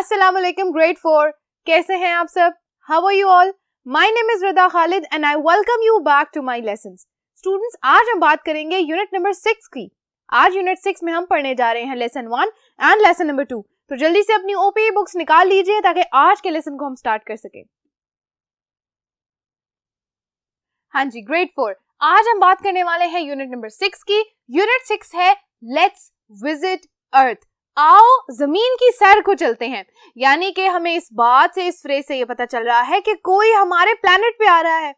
अस्सलाम वालेकुम ग्रेड 4, कैसे हैं आप सब? How are you all? My name is Rida Khalid and I welcome you back to my lessons. Students, आज हम बात करेंगे यूनिट नंबर 6 की। आज यूनिट 6 में हम पढ़ने जा रहे हैं लेसन 1 एंड लेसन नंबर 2। तो जल्दी से अपनी ओपीई बुक्स निकाल लीजिए ताकि आज के लेसन को हम स्टार्ट कर सके। हाँ जी, ग्रेड 4, आज हम बात करने वाले हैं यूनिट नंबर 6 की। यूनिट 6 है लेट्स विजिट अर्थ। आओ जमीन की सैर को चलते हैं। यानी कि हमें इस बात से, इस फ्रेज से ये पता चल रहा है कि कोई हमारे प्लेनेट पे आ रहा है,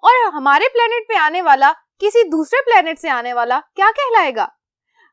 और हमारे प्लेनेट पे आने वाला किसी दूसरे प्लेनेट से आने वाला क्या कहलाएगा?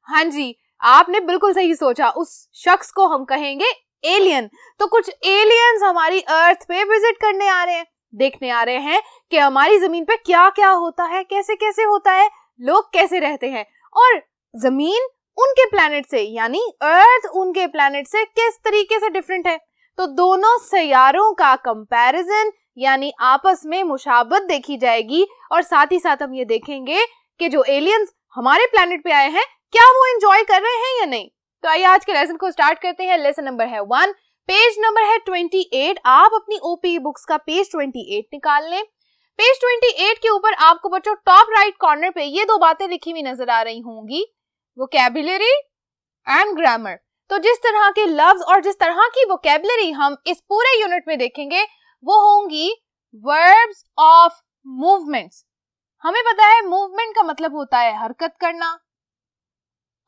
हाँ जी, आपने बिल्कुल सही सोचा, उस शख्स को हम कहेंगे एलियन। तो कुछ एलियंस हमारी अर्थ पे विजिट करने आ रहे हैं, देखने आ रहे हैं कि हमारी जमीन पे क्या क्या होता है, कैसे कैसे होता है, लोग कैसे रहते हैं, और जमीन उनके प्लैनेट से यानी अर्थ उनके प्लैनेट से किस तरीके से डिफरेंट है। तो दोनों सैयारों का कंपैरिजन यानी आपस में मुशाबत देखी जाएगी, और साथ ही साथ हम ये देखेंगे कि जो एलियंस हमारे प्लैनेट पे आए हैं क्या वो एंजॉय कर रहे हैं या नहीं। तो आइए आज के लेसन को स्टार्ट करते हैं। लेसन नंबर है 1, पेज नंबर है 28। आप अपनी ओपीई बुक्स का पेज 28 निकाल लें। पेज 28 के ऊपर आपको बच्चों टॉप राइट कॉर्नर पे ये दो बातें लिखी हुई नजर आ रही होंगी, वोकैबुलरी एंड ग्रामर। तो जिस तरह के लफ्ज और जिस तरह की वोकैबुलरी हम इस पूरे यूनिट में देखेंगे वो होंगी वर्ब्स ऑफ मूवमेंट्स। हमें पता है मूवमेंट का मतलब होता है हरकत करना,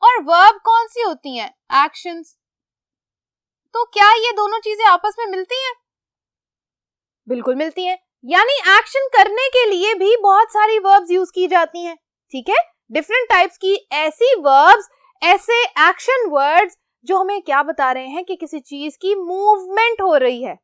और वर्ब कौन सी होती हैं? एक्शंस। तो क्या ये दोनों चीजें आपस में मिलती हैं? बिल्कुल मिलती हैं। यानी एक्शन करने के लिए भी बहुत सारी वर्ब्स यूज की जाती हैं। ठीक है, डिफरेंट टाइप्स की ऐसी वर्ब्स, ऐसे एक्शन वर्ड्स जो हमें क्या बता रहे हैं कि किसी चीज की मूवमेंट हो रही है।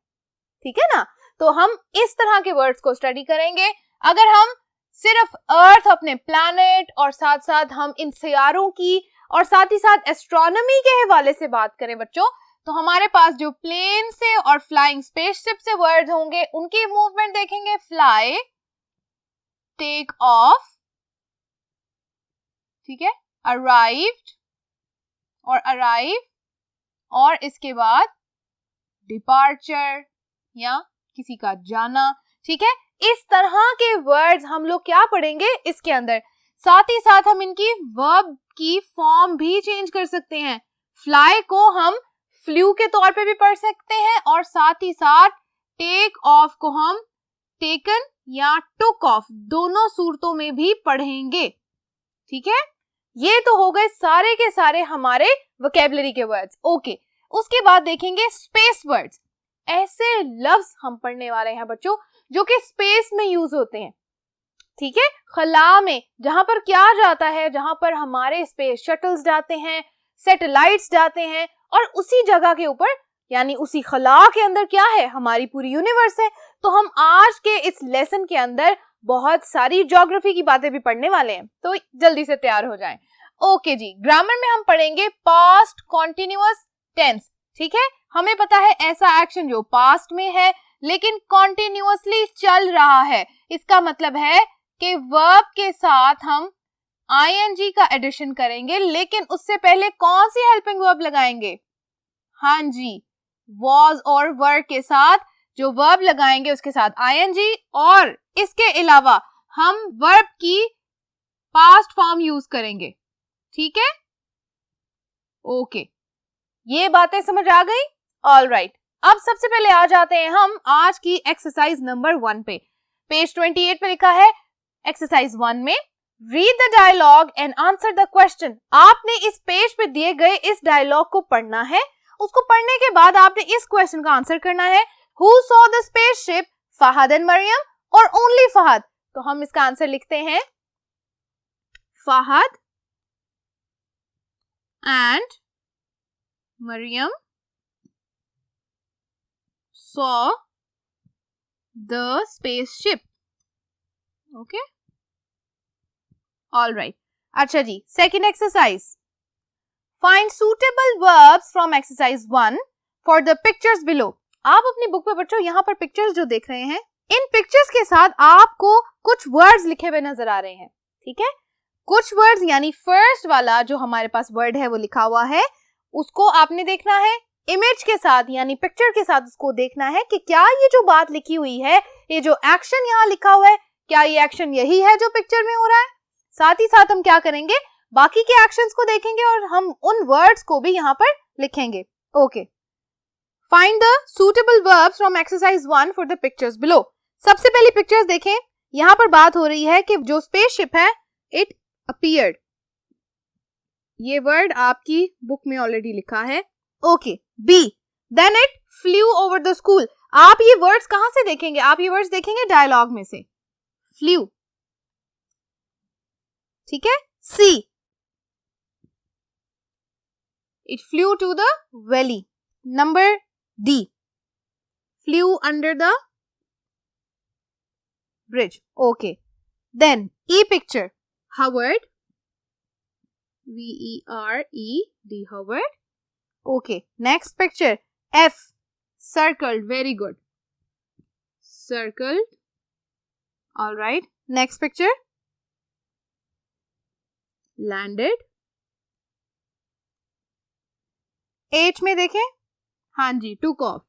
ठीक है ना? तो हम इस तरह के वर्ड्स को स्टडी करेंगे। अगर हम सिर्फ अर्थ, अपने प्लैनेट, और साथ साथ हम इन सियारों की और साथ ही साथ एस्ट्रोनॉमी के हवाले से बात करें बच्चों, तो हमारे पास जो प्लेन से और फ्लाइंग स्पेसशिप से वर्ड्स होंगे उनकी मूवमेंट देखेंगे। फ्लाई, टेक ऑफ, ठीक है, अराइव्ड और अराइव, और इसके बाद डिपार्चर या किसी का जाना। ठीक है, इस तरह के वर्ड्स हम लोग क्या पढ़ेंगे इसके अंदर। साथ ही साथ हम इनकी वर्ब की फॉर्म भी चेंज कर सकते हैं। फ्लाई को हम फ्लू के तौर पे भी पढ़ सकते हैं, और साथ ही साथ टेक ऑफ को हम टेकन या टुक ऑफ, दोनों सूरतों में भी पढ़ेंगे। ठीक है, ये तो हो गए सारे के सारे हमारे वोकैबुलरी के वर्ड्स। ओके, उसके बाद देखेंगे स्पेस वर्ड्स। ऐसे लफ्ज हम पढ़ने वाले हैं बच्चों जो कि स्पेस में यूज होते हैं। ठीक है, खला में, जहां पर क्या जाता है, जहां पर हमारे स्पेस शटल्स जाते हैं, सैटेलाइट्स जाते हैं, और उसी जगह के ऊपर यानी उसी खला के अंदर क्या है, हमारी पूरी यूनिवर्स है। तो हम आज के इस लेसन के अंदर बहुत सारी ज्योग्राफी की बातें भी पढ़ने वाले हैं, तो जल्दी से तैयार हो जाएं। ओके जी, ग्रामर में हम पढ़ेंगे पास्ट कॉन्टिन्यूअस टेंस। ठीक है, हमें पता है ऐसा एक्शन जो पास्ट में है लेकिन कॉन्टिन्यूअसली चल रहा है। इसका मतलब है कि वर्ब के साथ हम आईएनजी का एडिशन करेंगे, लेकिन उससे पहले कौन सी हेल्पिंग वर्ब लगाएंगे? हाँ जी, वॉज और वर के साथ जो वर्ब लगाएंगे उसके साथ आईएनजी, और इसके अलावा हम वर्ब की पास्ट फॉर्म यूज करेंगे। ठीक है, ओके, ये बातें समझ आ गई? ऑलराइट, अब सबसे पहले आ जाते हैं हम आज की एक्सरसाइज नंबर 1 पे। पेज 28 पे लिखा है एक्सरसाइज 1 में read the dialogue and answer the question. आपने इस पेज पे दिए गए इस डायलॉग को पढ़ना है। उसको पढ़ने के बाद आपने इस क्वेश्चन का आंसर करना है। Who saw the spaceship, Fahad and Maryam और ओनली फहद? तो हम इसका आंसर लिखते हैं Fahad and Maryam saw the spaceship. Okay, all right. अच्छा जी, second exercise. Find suitable verbs from exercise 1 for the pictures below. आप अपनी बुक पे बच्चों यहाँ पर पिक्चर्स जो देख रहे हैं, इन पिक्चर्स के साथ आपको कुछ वर्ड्स लिखे हुए नजर आ रहे हैं। ठीक है, कुछ वर्ड्स यानी फर्स्ट वाला जो हमारे पास वर्ड है वो लिखा हुआ है, उसको आपने देखना है। इमेज के साथ यानी पिक्चर के साथ उसको देखना है कि क्या ये जो बात लिखी हुई है, ये जो एक्शन यहाँ लिखा हुआ है, क्या ये एक्शन यही है जो पिक्चर में हो रहा है। साथ ही साथ हम क्या करेंगे, बाकी के एक्शंस को देखेंगे और हम उन वर्ड्स को भी यहाँ पर लिखेंगे। Okay, find the suitable verbs from exercise 1 for the pictures below. सबसे पहली पिक्चर्स देखें, यहाँ पर बात हो रही है कि जो स्पेसशिप है इट अपीयर्ड, ये वर्ड आपकी बुक में ऑलरेडी लिखा है। Okay, B, then it flew over the school. आप ये वर्ड्स कहां से देखेंगे, आप ये वर्ड्स देखेंगे डायलॉग में से, फ्लू, ठीक है। C, it flew to the valley. Number D, flew under the bridge. Okay, then E picture, hovered, V-E-R-E-D, Howard. Okay, next picture, F, circled, very good, circled, all right. Next picture, landed. H में देखें, हाँ जी, took off.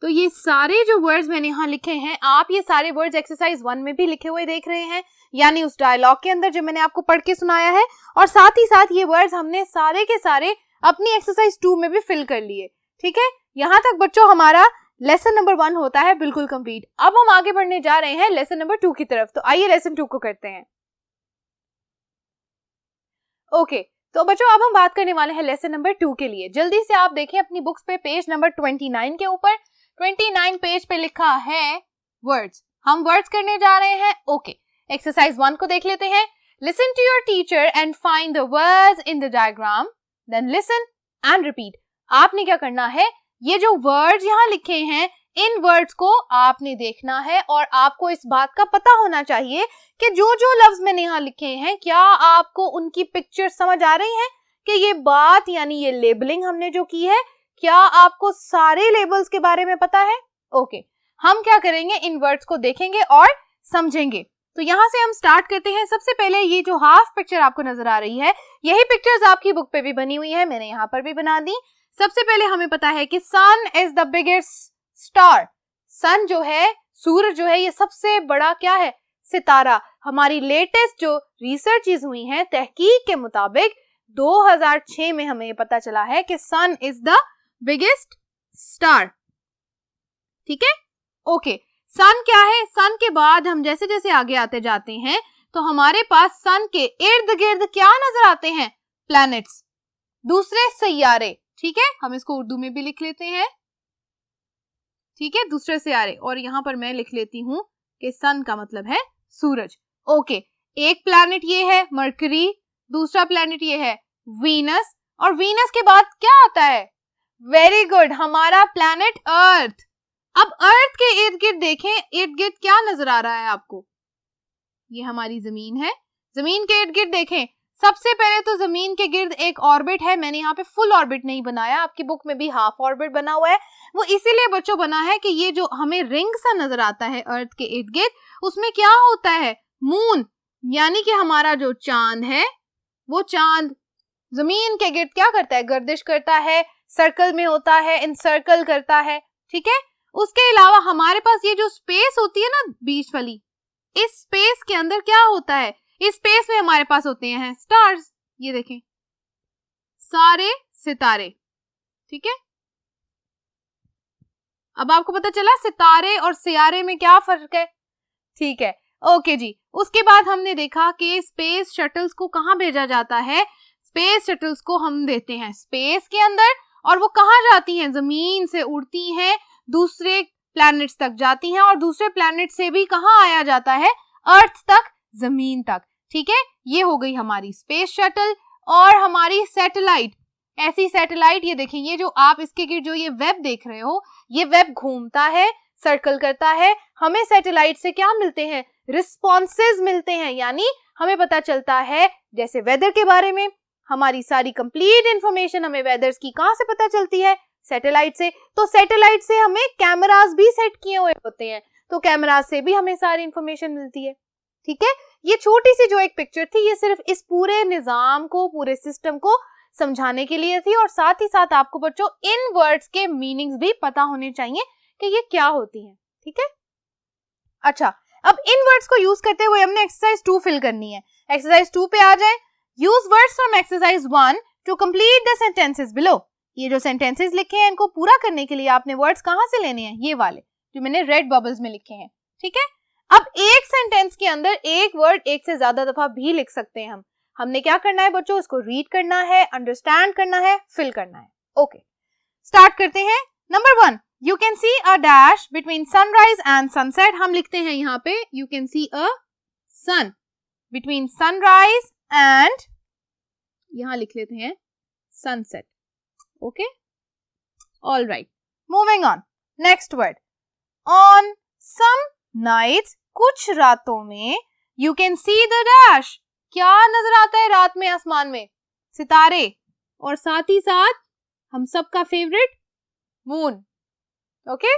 तो ये सारे जो words मैंने यहाँ लिखे हैं, आप ये सारे वर्ड्स एक्सरसाइज 1 में भी लिखे हुए देख रहे हैं, यानी उस डायलॉग के अंदर जो मैंने आपको पढ़ के सुनाया है, और साथ ही साथ ये वर्ड्स हमने सारे के सारे अपनी एक्सरसाइज 2 में भी फिल कर लिए। ठीक है, यहाँ तक बच्चों हमारा लेसन नंबर 1 होता है बिल्कुल कंप्लीट। अब हम आगे बढ़ने जा रहे हैं लेसन नंबर 2 की तरफ, तो आइए लेसन 2 को करते हैं। ओके, तो बच्चों अब हम बात करने वाले हैं लेसन नंबर 2 के लिए। जल्दी से आप देखें अपनी बुक्स पे पेज नंबर 29 के ऊपर, 29 पेज पे लिखा है वर्ड्स। हम वर्ड्स करने जा रहे हैं। ओके, एक्सरसाइज 1 को देख लेते हैं। Listen to your teacher and find the words in the diagram, then listen and repeat. आपने क्या करना है, ये जो वर्ड्स यहाँ लिखे हैं इन वर्ड्स को आपने देखना है और आपको इस बात का पता होना चाहिए कि जो जो लफ्ज मैंने यहाँ लिखे हैं क्या आपको उनकी पिक्चर समझ आ रही है, कि ये बात यानी ये लेबलिंग हमने जो की है क्या आपको सारे लेबल्स के बारे में पता है। ओके, हम क्या करेंगे, इन वर्ड्स को देखेंगे और समझेंगे। तो यहाँ से हम स्टार्ट करते हैं। सबसे पहले ये जो हाफ पिक्चर आपको नजर आ रही है, यही पिक्चर्स आपकी बुक पे भी बनी हुई है, मैंने यहाँ पर भी बना दी। सबसे पहले हमें पता है कि सन इज द बिगेस्ट स्टार। सन जो है, सूरज जो है, ये सबसे बड़ा क्या है, सितारा। हमारी लेटेस्ट जो रिसर्चेस हुई हैं तहकीक के मुताबिक 2006 में हमें ये पता चला है कि सन इज द बिगेस्ट स्टार। ठीक है, ओके, सन क्या है, सन के बाद हम जैसे जैसे आगे आते जाते हैं तो हमारे पास सन के इर्द गिर्द क्या नजर आते हैं, प्लैनेट्स, दूसरे सैयारे। ठीक है, हम इसको उर्दू में भी लिख लेते हैं। ठीक है, दूसरे सैयारे, और यहाँ पर मैं लिख लेती हूँ कि सन का मतलब है सूरज। ओके, एक प्लैनेट ये है मरकरी, दूसरा प्लैनेट ये है वीनस, और वीनस के बाद क्या आता है, वेरी गुड, हमारा प्लैनेट अर्थ। अब अर्थ के इर्द गिर्द देखें, इर्द गिर्द क्या नजर आ रहा है आपको, ये हमारी जमीन है। जमीन के इर्द गिर्द देखें, सबसे पहले तो जमीन के गिर्द एक ऑर्बिट है। मैंने यहाँ पे फुल ऑर्बिट नहीं बनाया, आपकी बुक में भी हाफ ऑर्बिट बना हुआ है। वो इसीलिए बच्चों बना है कि ये जो हमें रिंग सा नजर आता है अर्थ के इर्द गिर्द, उसमें क्या होता है, मून, यानी कि हमारा जो चांद है, वो चांद जमीन के गिर्द क्या करता है, गर्दिश करता है, सर्कल में होता है, इनसर्कल करता है। ठीक है, उसके अलावा हमारे पास ये जो स्पेस होती है ना बीच वाली, इस स्पेस के अंदर क्या होता है, इस स्पेस में हमारे पास होते हैं स्टार्स, ये देखें सारे सितारे। ठीक है, अब आपको पता चला सितारे और सियारे में क्या फर्क है। ठीक है, ओके जी। उसके बाद हमने देखा कि स्पेस शटल्स को कहाँ भेजा जाता है, स्पेस शटल्स को हम देते हैं स्पेस के अंदर, और वो कहाँ जाती हैं, जमीन से उड़ती हैं, दूसरे प्लैनेट्स तक जाती हैं, और दूसरे प्लैनेट से भी कहाँ आया जाता है, अर्थ तक, जमीन तक। ठीक है, ये हो गई हमारी स्पेस शटल। और हमारी सैटेलाइट, ऐसी सैटेलाइट, ये देखें, ये जो आप इसके गिर्द जो ये वेब देख रहे हो, ये वेब घूमता है, सर्कल करता है। हमें सैटेलाइट से क्या मिलते हैं, रिस्पॉन्सेज मिलते हैं, यानी हमें पता चलता है जैसे वेदर के बारे में, हमारी सारी कंप्लीट इंफॉर्मेशन हमें वेदर्स की कहाँ से पता चलती है, सैटेलाइट से। तो सैटेलाइट से हमें कैमरास भी सेट किए हुए होते हैं, तो कैमरास से भी हमें सारी इंफॉर्मेशन मिलती है। ठीक है, ये छोटी सी जो एक पिक्चर थी, ये सिर्फ इस पूरे निजाम को, पूरे सिस्टम को समझाने के लिए थी और साथ ही साथ आपको बच्चों इन वर्ड्स के मीनिंग्स भी पता होने चाहिए कि ये क्या होती हैं, ठीक है। अच्छा, अब इन वर्ड्स को यूज करते हुए हमने एक्सरसाइज 2 फिल करनी है। एक्सरसाइज 2 पे आ जाए। Use words from exercise 1 to complete the sentences below. ये जो सेंटेंसेस लिखे हैं इनको पूरा करने के लिए आपने वर्ड्स कहाँ से लेने हैं, ये वाले जो मैंने रेड बबल्स में लिखे हैं, ठीक है। अब एक सेंटेंस के अंदर एक वर्ड एक से ज्यादा दफा भी लिख सकते हैं हम। हमने क्या करना है बच्चों, उसको रीड करना है, अंडरस्टैंड करना है, फिल करना है। ओके, स्टार्ट करते हैं। Number 1, you can see a dash between sunrise and sunset. हम लिखते हैं यहाँ पे you can see a sun between sunrise and, यहां लिख लेते हैं sunset. Okay, all right, moving on. Next word, on some nights, कुछ रातों में, you can see the dash. क्या नजर आता है रात में आसमान में? सितारे, और साथ ही साथ हम सबका favourite moon. Okay,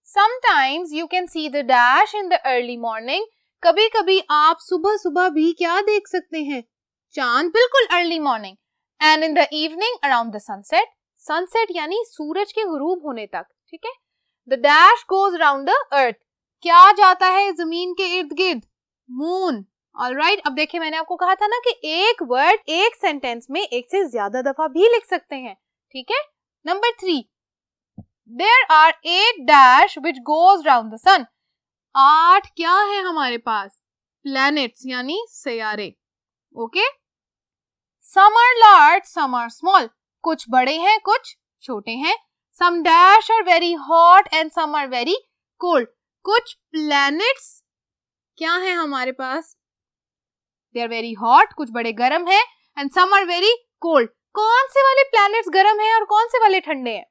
sometimes you can see the dash in the early morning. कभी कभी आप सुबह सुबह भी क्या देख सकते हैं? चांद, बिल्कुल early morning. And in the evening around the sunset. Sunset यानी सूरज के गुरूब होने तक, ठीक है। The dash goes around the earth. क्या जाता है जमीन के इर्द गिर्द? मून। ऑलराइट, अब देखिए मैंने आपको कहा था ना कि एक वर्ड एक सेंटेंस में एक से ज्यादा दफा भी लिख सकते हैं, ठीक है। Number 3, there are 8 dash which goes around the sun. 8 क्या है हमारे पास? प्लैनेट्स यानी सैयारे। Okay, some are large some are small. कुछ बड़े हैं कुछ छोटे हैं। Some dash are very hot and some are very cold. कुछ प्लैनेट्स क्या है हमारे पास? दे आर वेरी हॉट, कुछ बड़े गर्म है, and some are very cold. कौन से वाले प्लैनेट्स गर्म हैं और कौन से वाले ठंडे हैं?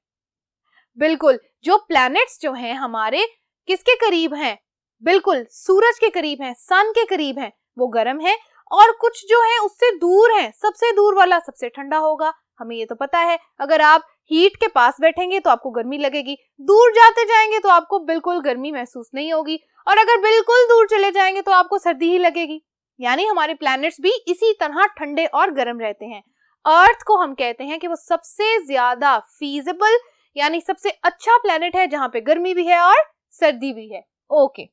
बिल्कुल, जो प्लैनेट्स जो हैं हमारे किसके करीब हैं? बिल्कुल सूरज के करीब हैं, सन के करीब हैं, वो गर्म है। और कुछ जो है उससे दूर है, सबसे दूर वाला सबसे ठंडा होगा। हमें ये तो पता है, अगर आप हीट के पास बैठेंगे तो आपको गर्मी लगेगी, दूर जाते जाएंगे तो आपको बिल्कुल गर्मी महसूस नहीं होगी, और अगर बिल्कुल दूर चले जाएंगे तो आपको सर्दी ही लगेगी। यानी हमारे प्लैनेट्स भी इसी तरह ठंडे और गर्म रहते हैं। अर्थ को हम कहते हैं कि वो सबसे ज्यादा फीजिबल यानी सबसे अच्छा प्लैनेट है जहां पे गर्मी भी है और सर्दी भी है। Okay,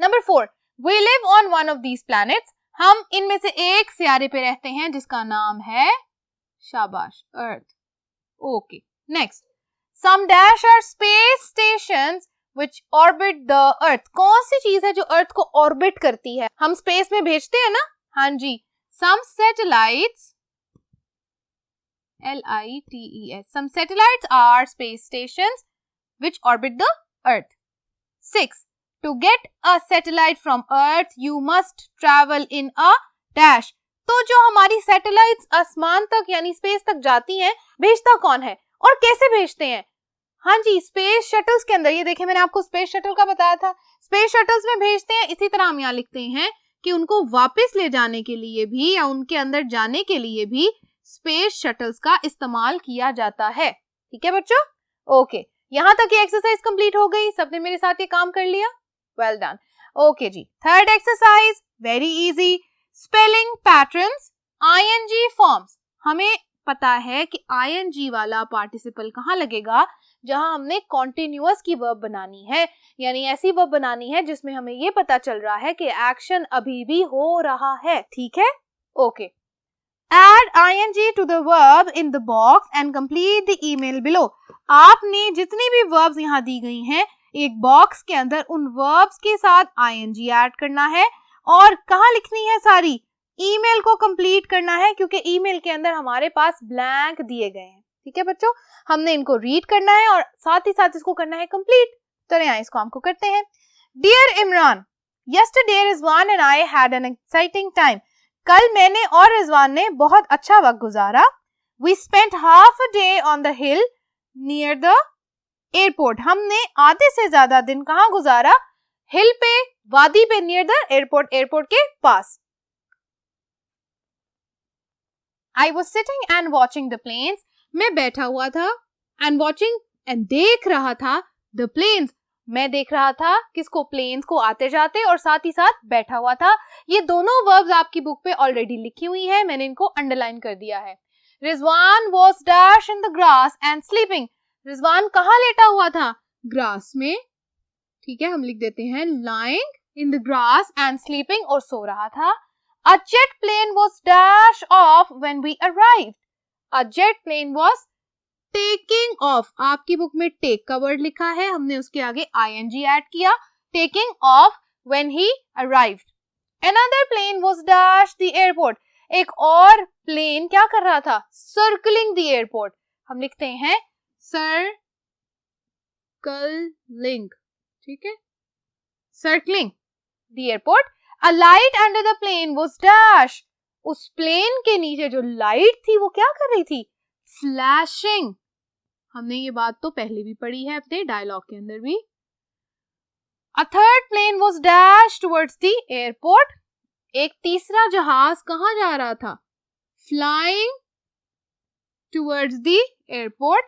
number 4, we live on one of these planets. हम इनमें से एक सियारे पे रहते हैं जिसका नाम है, शाबाश, Earth. Okay, next, some dash are space stations which orbit the Earth. कौन सी चीज है जो अर्थ को ऑर्बिट करती है? हम स्पेस में भेजते हैं ना, हाँ जी। सम satellites, LITES, some satellites are space stations which orbit the earth. 6, to get a satellite from earth you must travel in a dash। तो जो हमारी सैटेलाइट्स आसमान तक यानी स्पेस तक जाती हैं, भेजता कौन है और कैसे भेजते हैं? हाँ जी, स्पेस शटल्स के अंदर। ये देखिए मैंने आपको स्पेस शटल का बताया था, स्पेस शटल्स में भेजते हैं। इसी तरह हम यहाँ लिखते हैं कि उनको वापस ले जाने के लिए भी या उनके अंदर जाने के लिए भी स्पेस शटल्स का इस्तेमाल किया जाता है, ठीक है बच्चों। ओके, यहां तक ये एक्सरसाइज कंप्लीट हो गई। सबने मेरे साथ ये काम कर लिया, वेल डन। ओके जी, third exercise very easy, spelling patterns, ING forms. हमें पता है कि ING वाला पार्टिसिपल कहाँ लगेगा? जहां हमने कॉन्टिन्यूअस की वर्ब बनानी है, यानी ऐसी वर्ब बनानी है जिसमें हमें ये पता चल रहा है कि एक्शन अभी भी हो रहा है, ठीक है। Okay, Add ING to the verb in the box and complete the email below। आपने जितनी भी verbs यहाँ दी गई हैं एक बॉक्स के अंदर उन verbs के साथ ING ऐड करना है और कहाँ लिखनी है? सारी ईमेल को कंप्लीट करना है, क्योंकि ईमेल के अंदर हमारे पास ब्लैंक दिए गए हैं, ठीक है बच्चों। हमने इनको रीड करना है और साथ ही साथ इसको करना है कंप्लीट। चलिए यहाँ इसको हमको करते हैं। Dear Imran, yesterday Rizwan and I had an exciting time। कल मैंने और रिजवान ने बहुत अच्छा वक्त गुजारा। We spent half a day on the hill near the airport। हमने आधे से ज्यादा दिन कहाँ गुजारा? हिल पे, वादी पे, नियर द एयरपोर्ट, एयरपोर्ट के पास। I was sitting and watching the planes। मैं बैठा हुआ था, and watching and देख रहा था the planes, मैं देख रहा था किसको, प्लेन्स को आते जाते, और साथ ही साथ बैठा हुआ था। ये दोनों वर्ब्स आपकी बुक पे ऑलरेडी लिखी हुई है, मैंने इनको अंडरलाइन कर दिया है। Rizwan was dash in the grass and sleeping. Rizwan कहाँ लेटा हुआ था? ग्रास में, ठीक है, हम लिख देते हैं lying in the grass and sleeping, और सो रहा था। A jet plane was dash off when we arrived. A jet plane was taking off. आपकी बुक में टेक का वर्ड लिखा है, हमने उसके आगे ing ऐड किया। Taking off when he arrived. Another plane was dash the airport. एक और प्लेन क्या कर रहा था? Circling the airport. हम लिखते हैं सर्कलिंग, ठीक है, circling the airport. A light under the plane was dash. उस प्लेन के नीचे जो लाइट थी वो क्या कर रही थी? फ्लैशिंग। हमने ये बात तो पहले भी पढ़ी है अपने डायलॉग के अंदर भी। A third plane was dash towards the airport. एक तीसरा जहाज कहाँ जा रहा था? Flying towards the airport.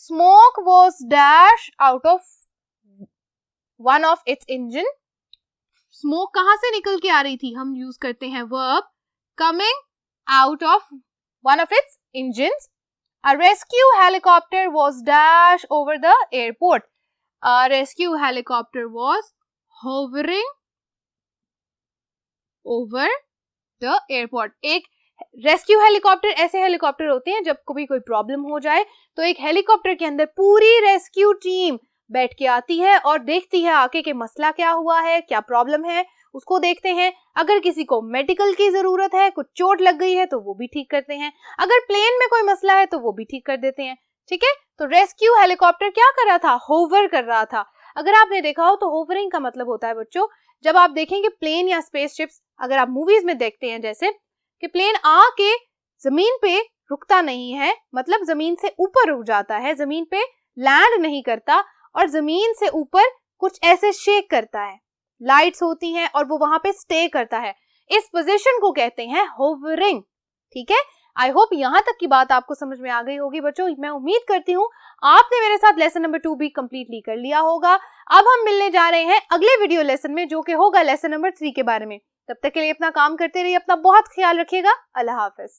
Smoke was dash out of one of its engine. Smoke कहाँ से निकल के आ रही थी? हम यूज करते हैं verb coming out of one of its engines. A rescue helicopter was dash over the airport. A rescue helicopter was hovering over the airport. एक रेस्क्यू हेलीकॉप्टर ऐसे हेलीकॉप्टर होते हैं जब कभी कोई प्रॉब्लम हो जाए तो एक हेलीकॉप्टर के अंदर पूरी रेस्क्यू टीम बैठ के आती है और देखती है आके कि मसला क्या हुआ है, क्या प्रॉब्लम है, उसको देखते हैं। अगर किसी को मेडिकल की जरूरत है, कुछ चोट लग गई है तो वो भी ठीक करते हैं। अगर प्लेन में कोई मसला है तो वो भी ठीक कर देते हैं, ठीक है। तो रेस्क्यू हेलीकॉप्टर क्या कर रहा था? होवर कर रहा था। अगर आपने देखा हो तो होवरिंग का मतलब होता है बच्चों, जब आप देखेंगे प्लेन या स्पेसशिप्स, अगर आप मूवीज में देखते हैं जैसे कि प्लेन आके जमीन पे रुकता नहीं है, मतलब जमीन से ऊपर रुक जाता है, जमीन पे लैंड नहीं करता और जमीन से ऊपर कुछ ऐसे शेक करता है, लाइट्स होती हैं और वो वहां पे स्टे करता है। इस पोजीशन को कहते हैं होवरिंग, ठीक है। आई होप यहाँ तक की बात आपको समझ में आ गई होगी बच्चों। मैं उम्मीद करती हूँ आपने मेरे साथ लेसन नंबर 2 भी कंप्लीटली कर लिया होगा। अब हम मिलने जा रहे हैं अगले वीडियो लेसन में, जो कि होगा लेसन नंबर 3 के बारे में। तब तक के लिए अपना काम करते रहिए, अपना बहुत ख्याल रखिएगा। अल्लाह हाफिज।